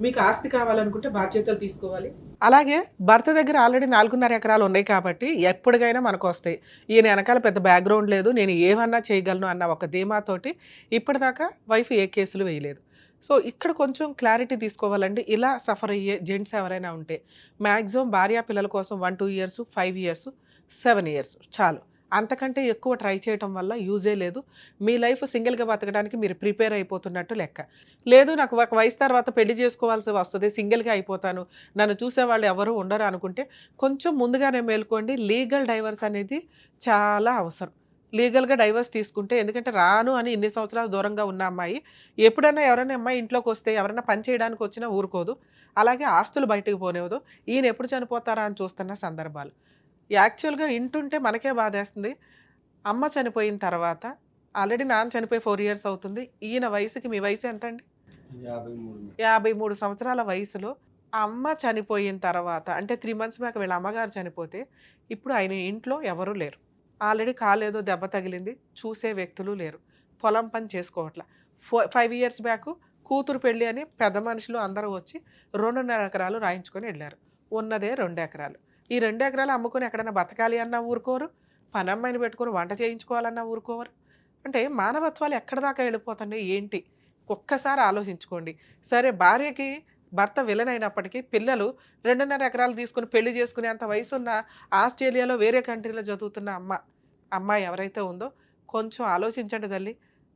మీకు ఆస్తి కావాలనుకుంటే బాధ్యతలు తీసుకోవాలి. అలాగే భర్త దగ్గర ఆల్రెడీ 4.5 ఎకరాలు ఉన్నాయి కాబట్టి ఎప్పటికైనా మనకు వస్తాయి. ఈయన వెనకాల పెద్ద బ్యాక్గ్రౌండ్ లేదు, నేను ఏమన్నా చేయగలను అన్న ఒక ధీమాతోటి ఇప్పటిదాకా వైఫ్ ఏ కేసులు వేయలేదు. సో ఇక్కడ కొంచెం క్లారిటీ తీసుకోవాలండి. ఇలా సఫర్ అయ్యే జెంట్స్ ఎవరైనా ఉంటే మ్యాక్సిమం భార్య పిల్లల కోసం 1 2 years 5 years 7 years చాలు, అంతకంటే ఎక్కువ ట్రై చేయటం వల్ల యూజే లేదు. మీ లైఫ్ సింగిల్గా బతకడానికి మీరు ప్రిపేర్ అయిపోతున్నట్టు లెక్క. లేదు నాకు ఒక వయసు తర్వాత పెళ్లి చేసుకోవాల్సి వస్తుంది, సింగిల్గా అయిపోతాను, నన్ను చూసేవాళ్ళు ఎవరు ఉండరు అనుకుంటే కొంచెం ముందుగానే మేల్కోండి. లీగల్ డైవర్స్ అనేది చాలా అవసరం. లీగల్గా డైవర్స్ తీసుకుంటే, ఎందుకంటే రాను అని ఇన్ని సంవత్సరాలు దూరంగా ఉన్న అమ్మాయి ఎప్పుడైనా ఎవరైనా అమ్మాయి ఇంట్లోకి వస్తే ఎవరైనా పని చేయడానికి వచ్చినా ఊరుకోదు, అలాగే ఆస్తులు బయటకు పోనివ్వదు. ఈయన ఎప్పుడు చనిపోతారా అని చూస్తున్న సందర్భాలు. యాక్చువల్గా ఇంటుంటే మనకే బాధేస్తుంది. అమ్మ చనిపోయిన తర్వాత ఆల్రెడీ నాన్న చనిపోయి 4 years అవుతుంది. ఈయన వయసుకి, మీ వయసు ఎంత అండి? 53 సంవత్సరాల వయసులో అమ్మ చనిపోయిన తర్వాత, అంటే 3 months బ్యాక్ వీళ్ళ అమ్మగారు చనిపోతే ఇప్పుడు ఆయన ఇంట్లో ఎవరూ లేరు. ఆల్రెడీ కాలేదో దెబ్బ తగిలింది, చూసే వ్యక్తులు లేరు, పొలం పని చేసుకోవట్ల. 5 years బ్యాక్ కూతురు పెళ్ళి అని పెద్ద మనుషులు అందరూ వచ్చి 2.5 ఎకరాలు రాయించుకొని వెళ్ళారు. ఉన్నదే 2 ఎకరాలు. ఈ 2 ఎకరాలు అమ్ముకొని ఎక్కడైనా బతకాలి అన్నా ఊరుకోరు, పని అమ్మాయిని పెట్టుకొని వంట చేయించుకోవాలన్నా ఊరుకోరు. అంటే మానవత్వాలు ఎక్కడి దాకా వెళ్ళిపోతున్నాయి ఏంటి, ఒక్కసారి ఆలోచించుకోండి. సరే భార్యకి భర్త విలన్ అయినప్పటికీ పిల్లలు 2.5 ఎకరాలు తీసుకుని పెళ్లి చేసుకునే అంత వయసున్న ఆస్ట్రేలియాలో వేరే కంట్రీలో చదువుతున్న అమ్మాయి ఎవరైతే ఉందో కొంచెం ఆలోచించండి తల్లి.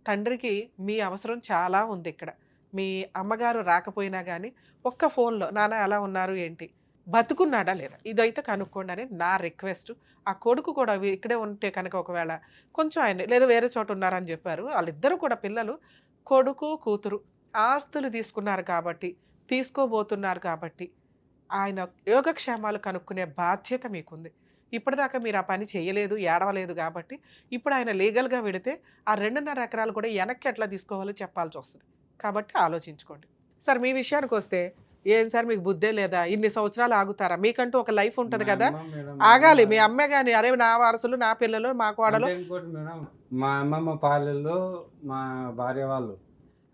తండ్రికి మీ అవసరం చాలా ఉంది ఇక్కడ. మీ అమ్మగారు రాకపోయినా కానీ ఒక్క ఫోన్లో నాన్న ఎలా ఉన్నారు ఏంటి, బతుకున్నాడా లేదా, ఇదైతే కనుక్కోండి అని నా రిక్వెస్ట్. ఆ కొడుకు కూడా ఇక్కడే ఉంటే కనుక ఒకవేళ కొంచెం ఆయన లేదా వేరే చోట ఉన్నారని చెప్పారు, వాళ్ళిద్దరూ కూడా పిల్లలు, కొడుకు కూతురు ఆస్తులు తీసుకున్నారు కాబట్టి, తీసుకోబోతున్నారు కాబట్టి ఆయన యోగక్షేమాలు కనుక్కునే బాధ్యత మీకుంది. ఇప్పటిదాకా మీరు ఆ పని చేయలేదు, ఏడవలేదు కాబట్టి ఇప్పుడు ఆయన లీగల్గా వెడితే ఆ 2.5 ఎకరాలు కూడా వెనక్కి ఎట్లా తీసుకోవాలో చెప్పాల్సి వస్తుంది. కాబట్టి ఆలోచించుకోండి. సార్ మీ విషయానికి వస్తే, ఏం సార్ మీకు బుద్ధే లేదా, ఇన్ని సంవత్సరాలు ఆగుతారా, మీకంటూ ఒక లైఫ్ ఉంటుంది కదా, ఆగాలి. మీ అమ్మే కానీ అరే నా వారసులు, నా పిల్లలు, మా కోడలు. మా అమ్మమ్మ పాలెల్లో మా భార్య వాళ్ళు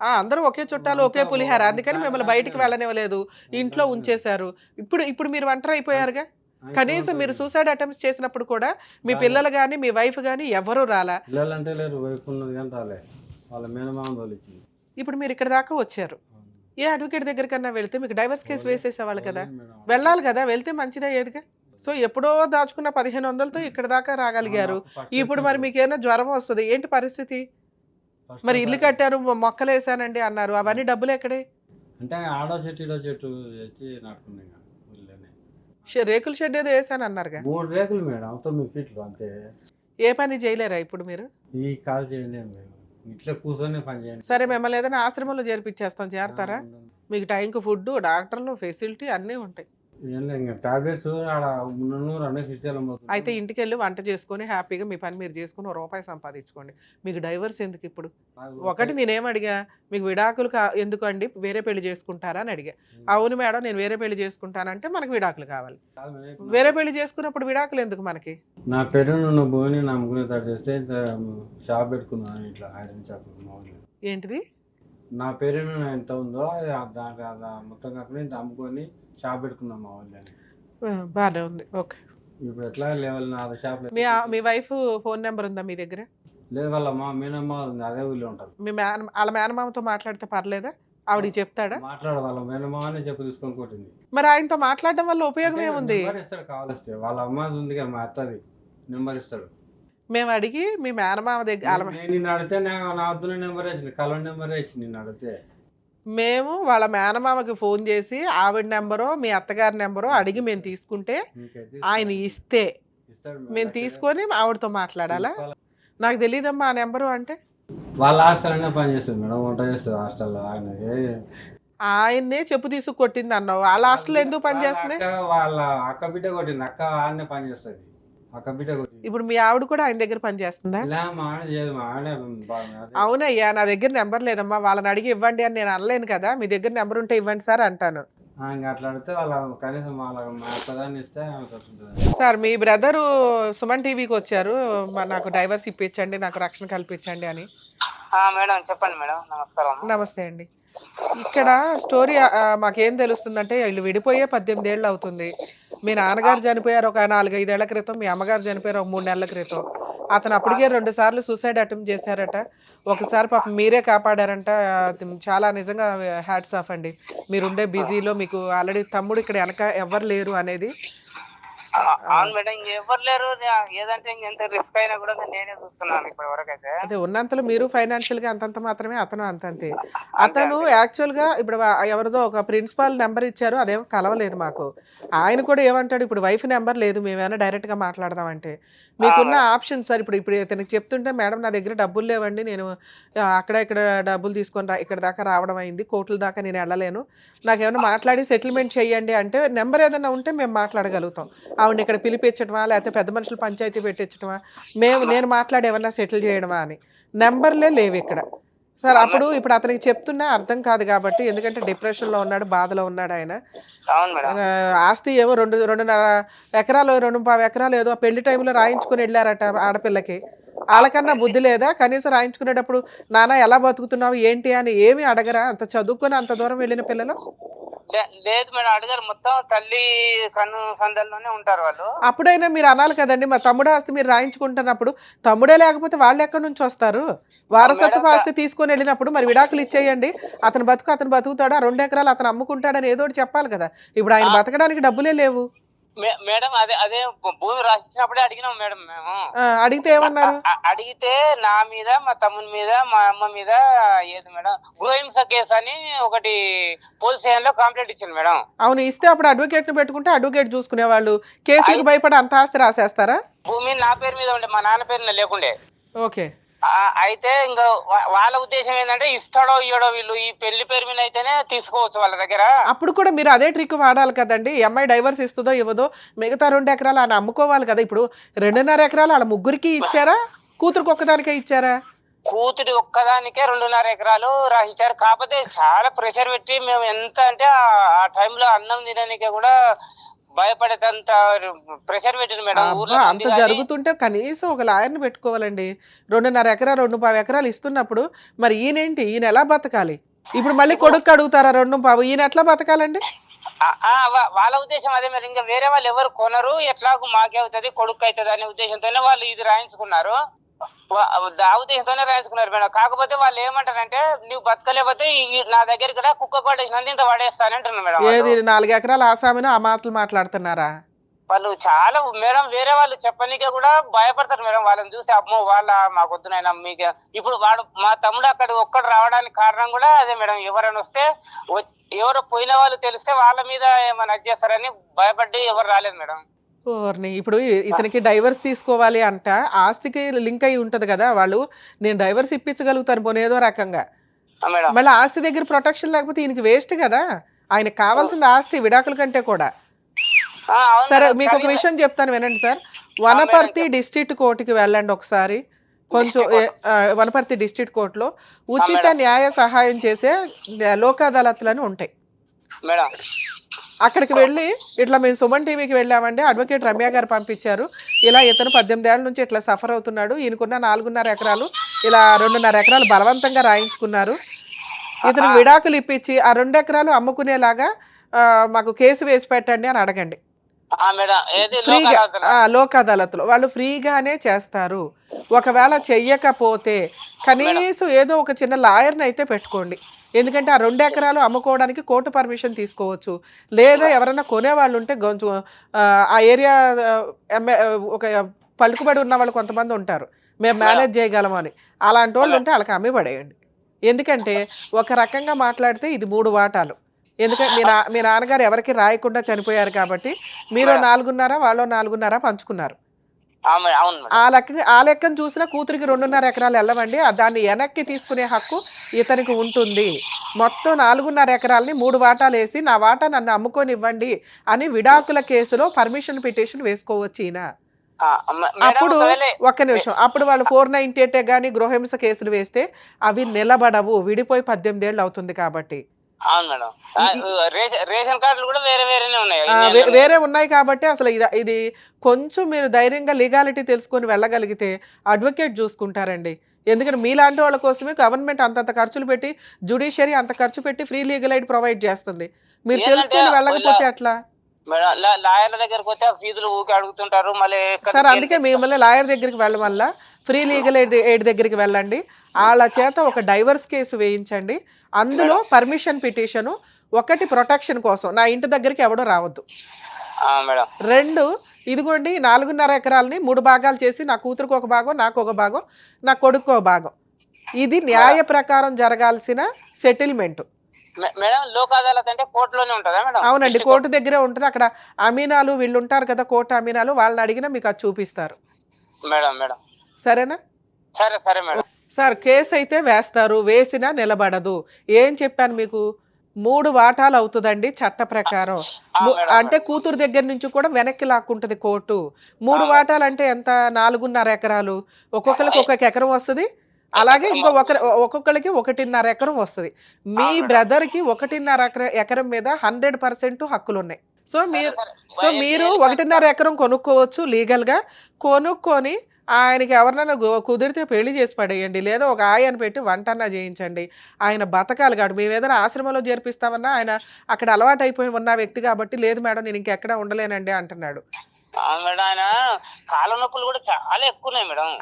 అందరూ ఒకే చుట్టాలు, ఒకే పులిహార, అందుకని మిమ్మల్ని బయటికి వెళ్ళనివ్వలేదు, ఇంట్లో ఉంచేశారు. ఇప్పుడు మీరు ఒంటరి అయిపోయారుగా. కనీసం మీరు సూసైడ్ అటెంప్ట్స్ చేసినప్పుడు కూడా మీ పిల్లలు కానీ మీ వైఫ్ కానీ ఎవరు రాలా? పిల్లలు అంటే లేరు, వైఫ్ ఉన్నది కానీ రాలే, వాళ్ళ మేనమామ తోలిచ్చింది. ఇప్పుడు మీరు ఇక్కడ దాకా వచ్చారు, ఏ అడ్వకేట్ దగ్గరికన్నా వెళ్తే మీకు డైవర్స్ కేసు వేసేసేవాళ్ళు కదా, వెళ్ళాలి కదా, వెళ్తే మంచిదే ఏదిగా. సో ఎప్పుడో దాచుకున్న 1500తో ఇక్కడ దాకా రాగలిగారు. ఇప్పుడు మరి మీకు ఏమైనా జ్వరం వస్తుంది ఏంటి పరిస్థితి? మరి ఇల్లు కట్టారు, మొక్కలు వేసానండి అన్నారు, అవన్నీ డబ్బులు ఎక్కడే? అంటే ఆడో చెట్టు ఇడో చెట్టు తెచ్చి నాటుకున్నాయి. రేకుల షెడ్ ఏదో వేసాను అన్నారుగా. 3 రేకులు మేడం, 9 ఫీట్లు అంతే. ఏ పని చేయలేరా ఇప్పుడు మీరు? ఈ కాల్ చేయలేము మేము, ఇట్లా కూర్చొని పని చేయండి. సరే మిమ్మల్ని ఏదైనా ఆశ్రమంలో చేర్పించేస్తాం, చేరతారా? మీకు టైంకి ఫుడ్, డాక్టర్లు, ఫెసిలిటీ అన్నీ ఉంటాయి. టాబ్లెట్స్ ఆడ 200 సిస్టమ్. అయితే ఇంటికి వెళ్ళి వంట చేసుకొని హ్యాపీగా మీ పని మీరు చేసుకుని ₹1 సంపాదించుకోండి. మీకు డైవర్స్ ఎందుకు ఇప్పుడు? ఒకటి నేనేం అడిగా, మీకు విడాకులు ఎందుకు అండి, వేరే పెళ్లి చేసుకుంటారా అని అడిగా. అవును మేడం నేను వేరే పెళ్లి చేసుకుంటానంటే మనకు విడాకులు కావాలి. వేరే పెళ్లి చేసుకున్నప్పుడు విడాకులు ఎందుకు మనకి? నా పేరు ఉన్న భూమిని నమ్ముకునే తయారు చేస్తే షాప్ పెట్టుకున్నాను, ఇట్లా ఐరన్ షాప్. ఏంటిది? నా పేరు ఎంత ఉందో దాంట్లో మొత్తం కాకుండా ఇంత అమ్ముకొని షాప్ పెట్టుకున్నాం మా వాళ్ళు. బాగానే ఉంది, ఓకే. ఇప్పుడు ఎట్లా లెవెల్ షాప్. మీ వైఫ్ ఫోన్ నెంబర్ ఉందా మీ దగ్గర? లేదు, వాళ్ళ మా మేనమ్మ అదే ఊళ్ళో ఉంటారు. మీ వాళ్ళ మేనమామతో మాట్లాడితే పర్లేదా? ఆవిడికి చెప్తాడా? మాట్లాడు, వాళ్ళ మేనమామనే చెప్పు తీసుకొని కొట్టింది. మరి ఆయనతో మాట్లాడడం వల్ల ఉపయోగం ఏముంది? ఇస్తాడు కావాలిస్తే, వాళ్ళ అమ్మాయి ఉంది కదా మా అత్తది, నెంబర్ ఇస్తాడు. మేము అడిగి మీ మేనమామ దగ్గర నిన్ను అడిగితే నా వద్దున నెంబర్ ఇచ్చింది, కలర్ నెంబర్ ఇచ్చింది. నిన్ను అడిగితే మేము వాళ్ళ మేనమామకి ఫోన్ చేసి ఆవిడ నెంబరో మీ అత్తగారి నెంబరో అడిగి మేము తీసుకుంటే ఆయన ఇస్తే మేము తీసుకొని ఆవిడతో మాట్లాడాలా? నాకు తెలియదమ్మా ఆ నెంబరు. అంటే వాళ్ళ హాస్టల్లోనే పని చేస్తుంది మేడం, వంట చేస్తుంది హాస్టల్లో. ఆయన్నే చెప్పు తీసుకు కొట్టింది అన్నావు, వాళ్ళ హాస్టల్లో ఎందుకు పని చేస్తుంది? వాళ్ళ అక్క బిడ్డ కొట్టింది, అక్క ఆడనే పని చేస్తుంది, అక్క బిడ్డ కొట్టింది. ఇప్పుడు మీ ఆవిడ కూడా ఆయన దగ్గర పని చేస్తుందా? అవునయ్యా, నా దగ్గర నెంబర్ లేదమ్మా, వాళ్ళని అడిగి ఇవ్వండి అని నేను అనలేను కదా. మీ దగ్గర నెంబర్ ఉంటే ఇవ్వండి సార్ అంటాను. అట్లా అడిగితే వాళ్ళ కనీసం ఇస్తే సార్ మీ బ్రదరు సుమన్ టీవీకి వచ్చారు, నాకు డైవర్స్ ఇప్పించండి, నాకు రక్షణ కల్పించండి అని. మేడం చెప్పండి మేడం. నమస్కారం. నమస్తే అండి. ఇక్కడ స్టోరీ మాకేం తెలుస్తుందంటే వీళ్ళు విడిపోయే 18 ఏళ్ళు అవుతుంది. మీ నాన్నగారు చనిపోయారు ఒక 4-5 ఏళ్ల క్రితం, మీ అమ్మగారు చనిపోయారు ఒక 3 నెలల క్రితం. అతను అప్పటికే 2 సార్లు సూసైడ్ అటెంప్ట్ చేశారట. ఒకసారి పాపం మీరే కాపాడారంట. చాలా నిజంగా హ్యాట్స్ ఆఫ్ అండి. మీరుండే బిజీలో మీకు ఆల్రెడీ తమ్ముడు ఇక్కడ వెనక ఎవరు లేరు అనేది. అవును మేడం, ఇంకెవరు లేరు. ఏదంటే ఇంకెంత రిస్క్ అయినా కూడా నేనే చూస్తున్నాను ఇప్పటి వరకు అయితే. అదే ఉన్నంతలో మీరు ఫైనాన్షియల్ గా అంతంత మాత్రమే, అతను అంతంతే. అతను యాక్చువల్ గా ఇప్పుడు ఎవరిదో ఒక ప్రిన్సిపాల్ నెంబర్ ఇచ్చారు, అదేమో కలవలేదు మాకు. ఆయన కూడా ఏమంటాడు, ఇప్పుడు వైఫ్ నెంబర్ లేదు, మేమేమైనా డైరెక్ట్ గా మాట్లాడదామంటే మీకున్న ఆప్షన్ సార్. ఇప్పుడు ఇతనికి చెప్తుంటే మేడం నా దగ్గర డబ్బులు లేవండి, నేను అక్కడ ఇక్కడ డబ్బులు తీసుకొని ఇక్కడ దాకా రావడం అయింది, కోర్టుల దాకా నేను వెళ్ళలేను, నాకేమైనా మాట్లాడి సెటిల్మెంట్ చేయండి అంటే నెంబర్ ఏదైనా ఉంటే మేము మాట్లాడగలుగుతాం. ఆవిడని ఇక్కడ పిలిపించడమా లేకపోతే పెద్ద మనుషులు పంచాయతీ పెట్టించడమా, నేను మాట్లాడి ఏమన్నా సెటిల్ చేయడమా అని. నెంబర్లే లేవు ఇక్కడ సార్. అప్పుడు ఇప్పుడు అతనికి చెప్తున్నా అర్థం కాదు కాబట్టి, ఎందుకంటే డిప్రెషన్లో ఉన్నాడు, బాధలో ఉన్నాడు ఆయన. ఆస్తి ఏమో 2.5 ఎకరాలు 2.5 ఎకరాలు ఏదో పెళ్లి టైంలో రాయించుకుని వెళ్ళారట ఆడపిల్లకి. వాళ్ళకన్నా బుద్ధి లేదా? కనీసం రాయించుకునేటప్పుడు నాన్న ఎలా బతుకుతున్నావు ఏంటి అని ఏమి అడగరా? అంత చదువుకొని అంత దూరం వెళ్ళిన పిల్లలు. లేదు మేడం, అడిగారు. మొత్తం తల్లి కన్ను సందల్లోనే ఉంటారు వాళ్ళు. అప్పుడైనా మీరు అనాలి కదండి, మా తమ్ముడు ఆస్తి మీరు రాయించుకుంటున్నప్పుడు తమ్ముడే లేకపోతే వాళ్ళు ఎక్కడి నుంచి వస్తారు? వారసత్వ ఆస్తి తీసుకొని వెళ్ళినప్పుడు మరి విడాకులు ఇచ్చేయండి, అతను బతుకుతాడు, ఆ 2 ఎకరాలు అతను అమ్ముకుంటాడని ఏదో ఒకటి చెప్పాలి కదా. ఇప్పుడు ఆయన బతకడానికి డబ్బులే లేవు మేడం. అదే భూమి రాసిచ్చినప్పుడే అడిగినాం మేడం మేము. అడిగితే ఏమన్నారు? అడిగితే నా మీద, మా తమ్ముని మీద, మా అమ్మ మీద ఏది మేడం గృహహింస కేసు అని ఒకటి పోలీస్ స్టేషన్ లో కంప్లైంట్ ఇచ్చింది మేడం. అవును, ఇస్తే అప్పుడు అడ్వకేట్ ను పెట్టుకుంటే అడ్వకేట్ చూసుకునే వాళ్ళు. కేసులకు భయపడి అంత ఆస్తి రాసేస్తారా? భూమి నా పేరు మీద ఉండే, మా నాన్న పేరు లేకుండే. ఓకే. అయితే ఇంకా వాళ్ళ ఉద్దేశం ఏంటంటే ఇస్తాడో ఇయ్యడో, వీళ్ళు ఈ పెళ్లి పేరు మీద అయితేనే తీసుకోవచ్చు వాళ్ళ దగ్గర. అప్పుడు కూడా మీరు అదే ట్రిక్ వాడాలి కదండి. అమ్మాయి డైవర్స్ ఇస్తుందో ఇవ్వదో మిగతా 2 ఎకరాలు ఆయన అమ్ముకోవాలి కదా. ఇప్పుడు 2.5 ఎకరాలు వాళ్ళ ముగ్గురికి ఇచ్చారా, కూతురికి ఒక్కదానికే ఇచ్చారా? కూతురి ఒక్కదానికే 2.5 ఎకరాలు రాసిచ్చారు. కాకపోతే చాలా ప్రెషర్ పెట్టి మేము ఎంత అంటే ఆ టైంలో అన్నం తినడానికి కూడా భయపడేదంత ప్రెషర్ పెట్టింది మేడం. అంత జరుగుతుంటే కనీసం ఒక లాయర్ని పెట్టుకోవాలండి. 2.5 ఎకరాలు 2.5 ఎకరాలు ఇస్తున్నప్పుడు మరి ఈయన ఎలా బతకాలి? ఇప్పుడు మళ్ళీ కొడుకు అడుగుతారా 2.5? ఈయన ఎట్లా బతకాలండి? వాళ్ళ ఉద్దేశం అదే మరి, ఇంకా వేరే వాళ్ళు ఎవరు కొనరు, ఎట్లాగూ మాకే అవుతుంది కొడుకు అవుతుంది అనే ఉద్దేశంతోనే వాళ్ళు ఇది రాయించుకున్నారు. ఆ ఉద్దేశంతోనే రాయించుకున్నారు మేడం. కాకపోతే వాళ్ళు ఏమంటారంటే నువ్వు బతకలేకపోతే నా దగ్గర కూడా కుక్క పడేసినంత ఇంత పడేస్తానంటున్నారు మేడం. ఏది 4 ఎకరాల ఆసామిని ఆ మాటలు మాట్లాడుతున్నారా? వాళ్ళు చాలా మేడం వేరే వాళ్ళు చెప్పనీకే కూడా భయపడతారు మేడం. వాళ్ళని చూసి అమ్మో వాళ్ళ మాకొద్దునైనా మీకు ఇప్పుడు వాడు మా తమ్ముడు అక్కడ ఒక్కడు రావడానికి కారణం కూడా అదే మేడం. ఎవరైనా వస్తే ఎవరో పోయిన వాళ్ళు తెలిస్తే వాళ్ళ మీద ఏమైనా చేస్తారని భయపడి ఎవరు రాలేదు మేడం. ఓర్ని ఇప్పుడు ఇతనికి డైవర్స్ తీసుకోవాలి అంట, ఆస్తికి లింక్ అయి ఉంటది కదా, వాళ్ళు నేను డైవర్స్ ఇప్పించగలుగుతాను పోనీ ఏదో రకంగా, మేడం మళ్ళీ ఆస్తి దగ్గర ప్రొటెక్షన్ లేకపోతే ఈయనకి వేస్ట్ కదా. ఆయనకు కావాల్సిన ఆస్తి విడాకుల కంటే కూడా. సరే మీకు ఒక విషయం చెప్తాను వినండి సార్. వనపర్తి డిస్ట్రిక్ట్ కోర్టుకి వెళ్ళండి ఒకసారి. కొంచెం వనపర్తి డిస్ట్రిక్ట్ కోర్టులో ఉచిత న్యాయ సహాయం చేసే లోక్ అదాలత్లను ఉంటాయి మేడం. అక్కడికి వెళ్ళి ఇట్లా మేము సుమన్ టీవీకి వెళ్ళామండి, అడ్వకేట్ రమ్య గారు పంపించారు, ఇలా ఇతను 18 ఏళ్ల నుంచి ఇట్లా సఫర్ అవుతున్నాడు, ఈయనకున్న 4.5 ఎకరాలు ఇలా 2.5 ఎకరాలు బలవంతంగా రాయించుకున్నారు, ఇతను విడాకులు ఇప్పించి ఆ 2 ఎకరాలు అమ్ముకునేలాగా మాకు కేసు వేసి పెట్టండి అని అడగండి. ఫ్రీగా లోక్ అదాలత్లో వాళ్ళు ఫ్రీగానే చేస్తారు. ఒకవేళ చెయ్యకపోతే కనీసం ఏదో ఒక చిన్న లాయర్ని అయితే పెట్టుకోండి. ఎందుకంటే ఆ 2 ఎకరాలు అమ్ముకోవడానికి కోర్టు పర్మిషన్ తీసుకోవచ్చు. లేదా ఎవరైనా కొనేవాళ్ళు ఉంటే కొంచెం ఆ ఏరియా ఒక పలుకుబడి ఉన్న వాళ్ళు కొంతమంది ఉంటారు, మేము మేనేజ్ చేయగలము అని, అలాంటి వాళ్ళు ఉంటే వాళ్ళకి అమ్మి పడేయండి. ఎందుకంటే ఒక రకంగా మాట్లాడితే ఇది 3 వాటాలు. ఎందుకంటే మీ నాన్నగారు ఎవరికి రాయకుండా చనిపోయారు కాబట్టి మీరు 4.5 వాళ్ళు 4.5 పంచుకున్నారు. ఆ లెక్కను చూసినా కూతురికి 2.5 ఎకరాలు వెళ్ళవండి, దాన్ని వెనక్కి తీసుకునే హక్కు ఇతనికి ఉంటుంది. మొత్తం 4.5 ఎకరాలని 3 వాటాలు వేసి నా వాటా నన్ను అమ్ముకొని ఇవ్వండి అని విడాకుల కేసులో పర్మిషన్ పిటిషన్ వేసుకోవచ్చు ఈయన. అప్పుడు ఒక్క నిమిషం, అప్పుడు వాళ్ళు 498 కానీ గృహహింస కేసులు వేస్తే అవి నిలబడవు, విడిపోయి 18 ఏళ్ళు అవుతుంది కాబట్టి. వేరే ఉన్నాయి కాబట్టి అసలు ఇది కొంచెం మీరు ధైర్యంగా లీగాలిటీ తెలుసుకొని వెళ్ళగలిగితే అడ్వకేట్ చూసుకుంటారండి. ఎందుకంటే మీలాంటి వాళ్ళ కోసమే గవర్నమెంట్ అంతంత ఖర్చులు పెట్టి, జ్యుడిషియరీ అంత ఖర్చు పెట్టి ఫ్రీ లీగల్ ఎయిడ్ ప్రొవైడ్ చేస్తుంది. మీరు తెలుసుకొని వెళ్ళకపోతే అట్లా సార్. అందుకే మిమ్మల్ని లాయర్ దగ్గరికి వెళ్ళడం వల్ల ఫ్రీ లీగల్ ఎయిడ్ దగ్గరికి వెళ్ళండి, వాళ్ళ చేత ఒక డైవర్స్ కేసు వేయించండి. అందులో పర్మిషన్ పిటిషను, 1 ప్రొటెక్షన్ కోసం నా ఇంటి దగ్గరికి ఎవడో రావద్దు, 2 ఇదిగోండి 4.5 ఎకరాలని 3 భాగాలు చేసి నా కూతురుకు ఒక భాగం, నాకు ఒక భాగం, నా కొడుకు ఒక భాగం. ఇది న్యాయ ప్రకారం జరగాల్సిన సెటిల్మెంట్. అవునండి, కోర్టు దగ్గరే ఉంటుంది. అక్కడ అమీనాలు వీళ్ళు ఉంటారు కదా, కోర్టు అమీనాలు, వాళ్ళని అడిగినా మీకు అది చూపిస్తారు. సరేనా? సార్ కేసు అయితే వేస్తారు, వేసినా నిలబడదు. ఏం చెప్పాను మీకు, 3 వాటాలు అవుతుందండి చట్ట ప్రకారం. అంటే కూతురు దగ్గర నుంచి కూడా వెనక్కి లాక్కుంటది కోర్టు. 3 వాటాలు అంటే ఎంత, 4.5 ఎకరాలు, ఒక్కొక్కరికి 1 ఎకరం వస్తుంది. అలాగే ఒక్కొక్కరికి 1.5 ఎకరం వస్తుంది. మీ బ్రదర్కి 1.5 ఎకరం మీద 100% హక్కులు ఉన్నాయి. సో మీరు 1.5 ఎకరం కొనుక్కోవచ్చు లీగల్గా. కొనుక్కొని ఆయనకి ఎవరినైనా కుదిరితే పెళ్లి చేసి పడేయండి, లేదా ఒక ఆయన పెట్టి వంటన్నా చేయించండి. ఆయన బతకాలి కాదు. మేము ఏదైనా ఆశ్రమంలో చేర్పిస్తామన్నా ఆయన అక్కడ అలవాటు అయిపోయి ఉన్న వ్యక్తి కాబట్టి, లేదు మేడం నేను ఇంకెక్కడ ఉండలేనండి అంటున్నాడు.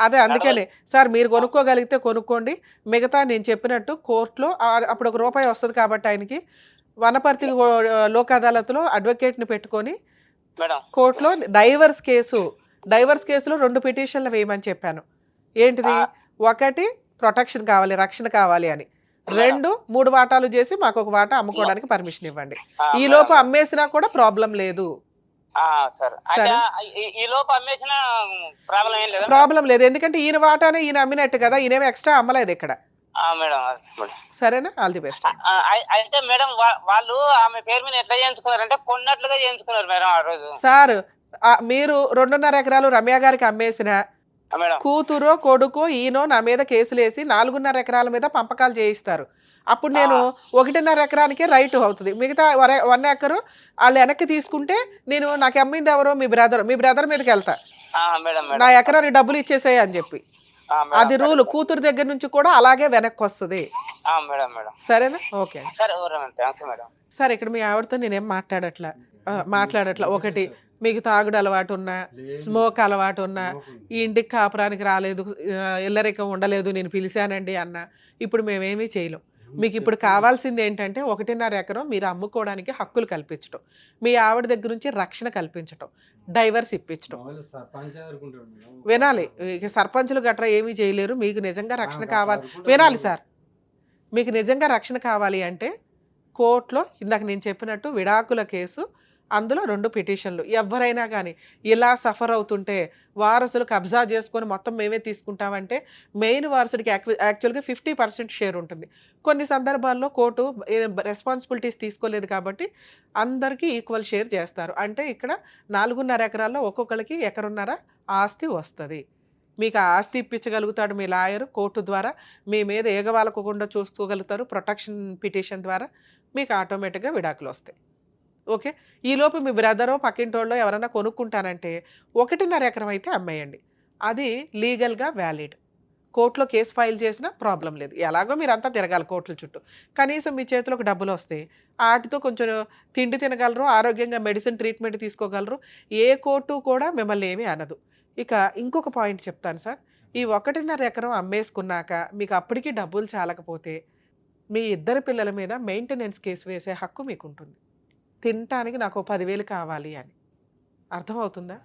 అదే అందుకని సార్ మీరు కొనుక్కోగలిగితే కొనుక్కోండి, మిగతా నేను చెప్పినట్టు కోర్టులో అప్పుడు 1 రూపాయి వస్తుంది కాబట్టి ఆయనకి వనపర్తి లోక్ అదాలత్లో అడ్వకేట్ని పెట్టుకొని కోర్టులో డైవర్స్ కేసులో 2 పిటిషన్లు వేయమని చెప్పాను. ఏంటిది, 1 ప్రొటెక్షన్ కావాలి, రక్షణ కావాలి అని, 2 3 వాటాలు చేసి మాకు 1 వాటా అమ్ముకోవడానికి పర్మిషన్ ఇవ్వండి. ఈ లోపు అమ్మేసినా కూడా ప్రాబ్లం లేదు. ప్రాబ్లం లేదు, ఎందుకంటే ఈయన వాటానే ఈయన అమ్మినట్టు కదా, ఈయనేమో ఎక్స్ట్రా అమ్మలేదు ఇక్కడ. సరేనా? All the best. అయితే మేడం వాళ్ళు ఆమె పేరు మీద ఎట్లా చేయించుకున్నారంటే కొన్నట్లుగా చేయించుకున్నారు మేడం ఆ రోజు. సార్ మీరు 2.5 ఎకరాలు రమ్య గారికి అమ్మేసిన కూతురో కొడుకో ఈయనో నా మీద కేసులు వేసి 4.5 ఎకరాల మీద పంపకాలు చేయిస్తారు. అప్పుడు నేను 1.5 ఎకరానికే రైట్ అవుతుంది, మిగతా 1 ఎకరు వాళ్ళు వెనక్కి తీసుకుంటే నేను నాకు అమ్మింది ఎవరో మీ బ్రదర్ మీదకి వెళ్తా, నా ఎకరానికి డబ్బులు ఇచ్చేసాయి అని చెప్పి. మేడం, అది సరే, రూల్. సరే. కూతురు దగ్గర నుంచి కూడా అలాగే వెనక్కి వస్తుంది. మేడం మేడం సరేనా? ఓకే. సరే థ్యాంక్స్ మేడం. సరే, ఇక్కడ మీ ఆవిడతో నేనేం మాట్లాడట్లా. ఒకటి, మీకు తాగుడు అలవాటు ఉన్నా, స్మోక్ అలవాటు ఉన్నా, ఈ ఇంటికి కాపురానికి రాలేదు, ఇల్లరికం ఉండలేదు, నేను పిలిచానండి అన్న, ఇప్పుడు మేమేమీ చేయలేం. మీకు ఇప్పుడు కావాల్సింది ఏంటంటే 1.5 ఎకరం మీరు అమ్ముకోవడానికి హక్కులు కల్పించడం, మీ ఆవిడ దగ్గర నుంచి రక్షణ కల్పించడం, డైవర్స్ ఇప్పించడం. వినాలి, ఇక సర్పంచులు గట్రా ఏమీ చేయలేరు. మీకు నిజంగా రక్షణ కావాలి, వినాలి సార్, మీకు నిజంగా రక్షణ కావాలి అంటే కోర్టులో ఇందాక నేను చెప్పినట్టు విడాకుల కేసు, అందులో 2 పిటిషన్లు. ఎవరైనా కానీ ఇలా సఫర్ అవుతుంటే వారసులు కబ్జా చేసుకొని మొత్తం మేమే తీసుకుంటామంటే మెయిన్ వారసుడికి యాక్చువల్గా 50% షేర్ ఉంటుంది. కొన్ని సందర్భాల్లో కోర్టు రెస్పాన్సిబిలిటీస్ తీసుకోలేదు కాబట్టి అందరికీ ఈక్వల్ షేర్ చేస్తారు. అంటే ఇక్కడ 4.5 ఎకరాల్లో ఒక్కొక్కరికి ఎకరున్నర ఆస్తి వస్తుంది. మీకు ఆ ఆస్తి ఇప్పించగలుగుతాడు మీ లాయరు కోర్టు ద్వారా, మీ మీద ఏగవాలకోకుండా చూసుకోగలుగుతారు ప్రొటెక్షన్ పిటిషన్ ద్వారా. మీకు ఆటోమేటిక్గా విడాకులు వస్తాయి. ఓకే, ఈలోపు మీ బ్రదరో పక్కింటోళ్ళో ఎవరైనా కొనుక్కుంటానంటే 1.5 ఎకరం అయితే అమ్మేయండి. అది లీగల్గా వ్యాలిడ్. కోర్టులో కేసు ఫైల్ చేసినా ప్రాబ్లం లేదు. ఎలాగో మీరంతా తిరగాలి కోర్టుల చుట్టూ. కనీసం మీ చేతిలోకి డబ్బులు వస్తాయి, వాటితో కొంచెం తిండి తినగలరు, ఆరోగ్యంగా మెడిసిన్ ట్రీట్మెంట్ తీసుకోగలరు. ఏ కోర్టు కూడా మిమ్మల్ని ఏమీ అనదు. ఇక ఇంకొక పాయింట్ చెప్తాను సార్. ఈ 1.5 ఎకరం అమ్మేసుకున్నాక మీకు అప్పటికి డబ్బులు చాలకపోతే మీ ఇద్దరు పిల్లల మీద మెయింటెనెన్స్ కేసు వేసే హక్కు మీకు ఉంటుంది. తినటానికి నాకు 10,000 కావాలి అని, అర్థమవుతుందా?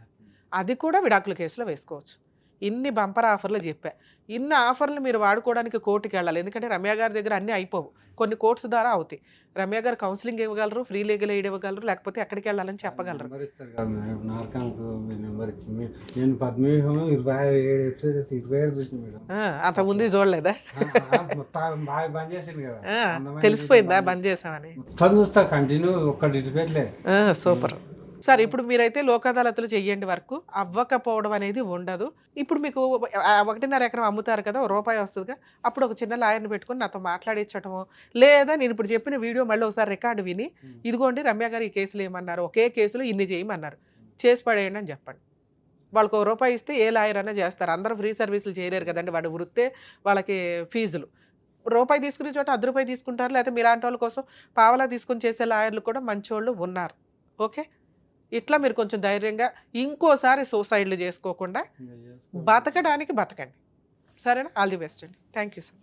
అది కూడా విడాకుల కేసులో వేసుకోవచ్చు. ఇన్ని బంపర్ ఆఫర్లు చెప్పా. ఇన్ని ఆఫర్లు మీరు వాడుకోవడానికి కోర్టుకి వెళ్ళాలి. ఎందుకంటే రమ్య గారి దగ్గర అన్నీ అయిపోవు, కొన్ని కోర్ట్స్ ద్వారా అవుతాయి. రమ్య గారు కౌన్సిలింగ్ ఇవ్వగలరు, ఫ్రీ లీగల్ ఎయిడ్ ఇవ్వగలరు, లేకపోతే ఎక్కడికి వెళ్ళాలని చెప్పగలరు. నేను 27 ఎపిసోడ్స్ 27 చూసిన మేడం. అంత ముందు చూడలేదా? బాగా బంద్ చేసింది కదా, తెలిసిపోయిందా బంద్ చేసామని? మొత్తం చూస్తా కంటిన్యూ, ఒక్కటి ఇటుపెట్టలే. Super sir. ఇప్పుడు మీరైతే లోక్ అదాలతులు చెయ్యండి, వరకు అవ్వకపోవడం అనేది ఉండదు. ఇప్పుడు మీకు 1.5 ఎకరం అమ్ముతారు కదా, రూపాయి వస్తుందిగా, అప్పుడు ఒక చిన్న లాయర్ని పెట్టుకుని నాతో మాట్లాడించటము, లేదా నేను ఇప్పుడు చెప్పిన వీడియో మళ్ళీ ఒకసారి రికార్డు విని, ఇదిగోండి రమ్య గారు ఈ కేసులు ఏమన్నారు, ఒకే కేసులో ఇన్ని చేయమన్నారు, చేసి పడేయండి అని చెప్పండి. వాళ్ళకి ₹1 ఇస్తే ఏ లాయర్ అయినా చేస్తారు. అందరూ ఫ్రీ సర్వీసులు చేయలేరు కదండి, వాడు వృత్తే వాళ్ళకి ఫీజులు. ₹1 తీసుకునే చోట ₹10 తీసుకుంటారు, లేకపోతే మీలాంటి వాళ్ళ కోసం పావలా తీసుకొని చేసే లాయర్లు కూడా మంచోళ్ళు ఉన్నారు. ఓకే, ఇట్లా మీరు కొంచెం ధైర్యంగా ఇంకోసారి సూసైడ్లు చేసుకోకుండా బతకడానికి బతకండి. సరేనా? ఆల్ ది బెస్ట్ అండి. Thank you sir.